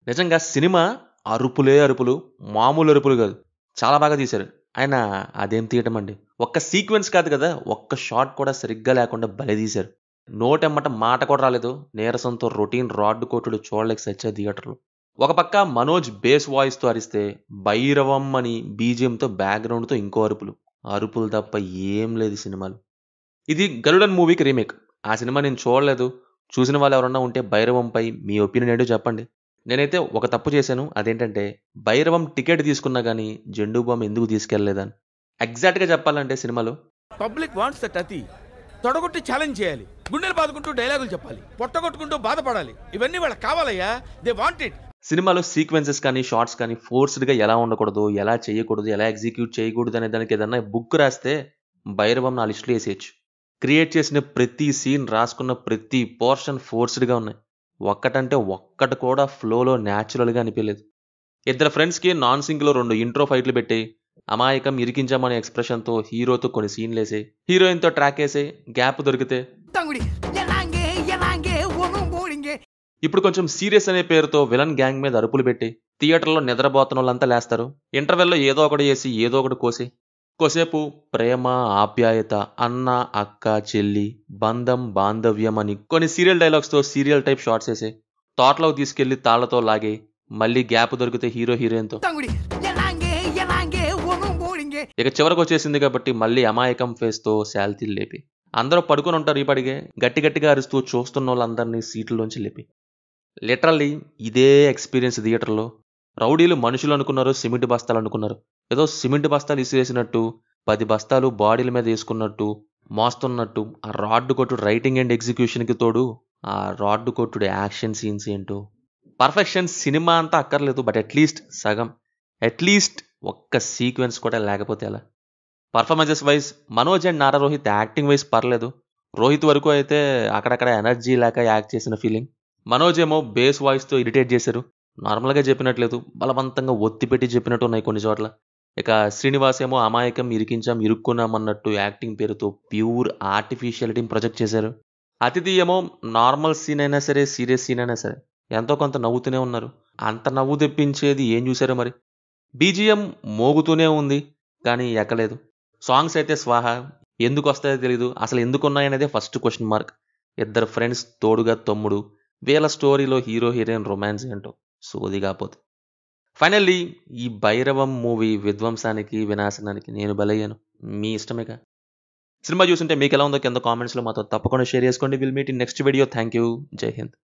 నిజంగా సినిమా అరుపులే అరుపులు, మామూలు అరుపులు కాదు. చాలా బాగా తీశారు. ఆయన అదేం తీయటం అండి. ఒక్క సీక్వెన్స్ కాదు కదా! ఒక్క షాట్ కూడా సరిగ్గా లేకుండా భలే తీశారు. నోటెమ్మట మాట కూడా రాలేదు. నీరసంతో రొటీన్ రాడ్ కొట్టుడు చూడలేక సచ్చా థియేటర్‌లో. ఒక పక్క మనోజ్ బేస్ వాయిస్‌తో అరిస్తే, భైరవం అని బీజీఎంతో బ్యాక్‌గ్రౌండ్‌తో ఇంకో అరుపులు. అరుపులు తప్ప ఏం లేదు ఈ సినిమాలో. ఇది 'గరుడన్' మూవీకి రీమేక్. ఆ సినిమా నేను చూడలేదు. చూసిన వాళ్ళు ఎవరన్నా ఉంటే 'భైరవంపై' మీ ఒపీనియన్ ఏంటో చెప్పండి. నేనైతే ఒక తప్పు చేశాను. అదేంటంటే 'భైరవం' టికెట్ తీసుకున్నా గానీ 'జెండు బామ్' ఎందుకు తీసుకెళ్ళలేదని. ఎగ్జాక్ట్‌గా చెప్పాలంటే సినిమాలో పబ్లిక్ వాంట్స్ దట్ అతి. తొడగొట్టి ఛాలెంజ్ చేయాలి, గుండెలు బాదుకుంటూ డైలాగులు చెప్పాలి, పొట్టగొట్టుకుంటూ బాధపడాలి. ఇవన్నీ వాళ్ళకి కావాలయ్యా. They want it. సినిమాలో సీక్వెన్సెస్ కానీ, షార్ట్స్ కానీ ఫోర్స్డ్‌గా ఎలా ఉండకూడదు, ఎలా చేయకూడదు, ఎలా ఎగ్జిక్యూట్ చేయకూడదు అనే దానికి ఏదన్నా బుక్ రాస్తే 'భైరవం' నా లిస్ట్‌లో ఏసేయొచ్చు. క్రియేట్ చేసిన ప్రతి సీన్, రాసుకున్న ప్రతి పోర్షన్ ఫోర్స్డ్‌గా ఉన్నాయి. ఒక్కటంటే ఒక్కటి కూడా ఫ్లోలో న్యాచురల్‌గా అనిపియలేదు. ఇద్దరు ఫ్రెండ్స్‌కి నాన్ సింక్‌లో 2 ఇంట్రో ఫైట్‌లు పెట్టేయి, అమాయకం ఇరికించామనే ఎక్స్‌ప్రెషన్‌తో హీరోతో కొన్ని సీన్‌లేసేయి, హీరోయిన్‌తో ట్రాకేసేయి, గ్యాప్ దొరికితే ఇప్పుడు కొంచెం సీరియస్ అనే పేరుతో విలన్ గ్యాంగ్ మీద అరుపులు పెట్టి, థియేటర్‌లో నిద్రపోతున్నోళ్ళంతా లేస్తారు. ఇంటర్వెల్‌లో ఏదో ఒకటి చేసి, ఏదో ఒకటి కోసేయి. కోసేపు ప్రేమ, ఆప్యాయత, అన్న, అక్క, చెల్లి, బంధం, బాంధవ్యం అని కొన్ని సీరియల్ డైలాగ్స్‌తో సీరియల్ టైప్ షార్ట్స్ ఏసేయి. తోటలోకి తీసుకెళ్లి తాళ్లతో లాగేయి. మళ్ళీ గ్యాప్ దొరికితే హీరో హీరోయిన్‌తో. ఇక చివరకొచ్చేసింది కాబట్టి మళ్ళీ అమాయకం ఫేస్‌తో శాల్తీలు లేపి. అందరూ పడుకొని ఉంటారు ఈ పాటికే. గట్టి గట్టిగా అరుస్తూ చూస్తున్నోళ్ళందరినీ సీట్లలోంచి లేపి. లిటరల్లీ ఇదే ఎక్స్‌పీరియన్స్ థియేటర్‌లో. రౌడీలు మనుషులు అనుకున్నారు, సిమెంట్ బస్తాలు అనుకున్నారు. ఏదో సిమెంట్ బస్తాలు ఇసిరేసినట్టు, 10 బస్తాలు బాడీల మీద ఏసుకున్నట్టు, మోస్తున్నట్టు, ఆ రాడ్ కొట్టుడు రైటింగ్ అండ్ ఎగ్జిక్యూషన్‌కి తోడు, ఆ రాడ్ కొట్టుడు యాక్షన్ సీన్స్ ఏంటో. పర్ఫెక్షన్ సినిమా అంతా అక్కర్లేదు. బట్ అట్‌లీస్ట్ సగం, అట్‌లీస్ట్ ఒక్క సీక్వెన్స్ కూడా లేకపోతే ఎలా? Performances wise Manoj and Nara Rohit acting wise పర్లేదు. రోహిత్ వరకు అయితే అక్కడక్కడ ఎనర్జీ లేక యాక్ట్ చేసిన ఫీలింగ్. మనోజ్ ఏమో బేస్ వాయిస్‌తో ఇరిటేట్ చేశారు. నార్మల్‌గా చెప్పినట్లేదు. బలవంతంగా ఒత్తిపెట్టి చెప్పినట్టు ఉన్నాయి కొన్ని చోట్ల. ఇక శ్రీనివాస్ ఏమో అమాయకం, ఇరికించాం, ఇరుక్కున్నాం అన్నట్టు యాక్టింగ్ పేరుతో ప్యూర్ ఆర్టిఫిషియాలిటీని ప్రొజెక్ట్ చేశారు. అతిథి ఏమో నార్మల్ సీన్ అయినా సరే, సీరియస్ సీన్ అయినా సరే ఎంతో కొంత నవ్వుతూనే ఉన్నారు. అంత నవ్వు తెప్పించేది ఏం చూసారో మరి. బీజీఎం మోగుతూనే ఉంది. కానీ ఎక్కలేదు. సాంగ్స్ అయితే స్వాహ. ఎందుకొస్తాయో తెలీదు. అసలు ఎందుకున్నాయనేదే ఫస్ట్ క్వెషన్ మార్క్. ఇద్దరు ఫ్రెండ్స్ తోడుగా తమ్ముడు. వీళ్ళ స్టోరీలో హీరో హీరోయిన్ రొమాన్స్ ఏంటో సోది కాపోతే. ఫైనల్లీ ఈ 'భైరవం' మూవీ విధ్వంసానికి, వినాశనానికి నేను బలయ్యాను. మీ ఇష్టమేగా. సినిమా చూసుంటే మీకెలా ఉందో కింద కామెంట్స్‌లో మాతో తప్పకుండా షేర్ చేసుకోండి. Will meet in next video. Thank you. జై హింద్.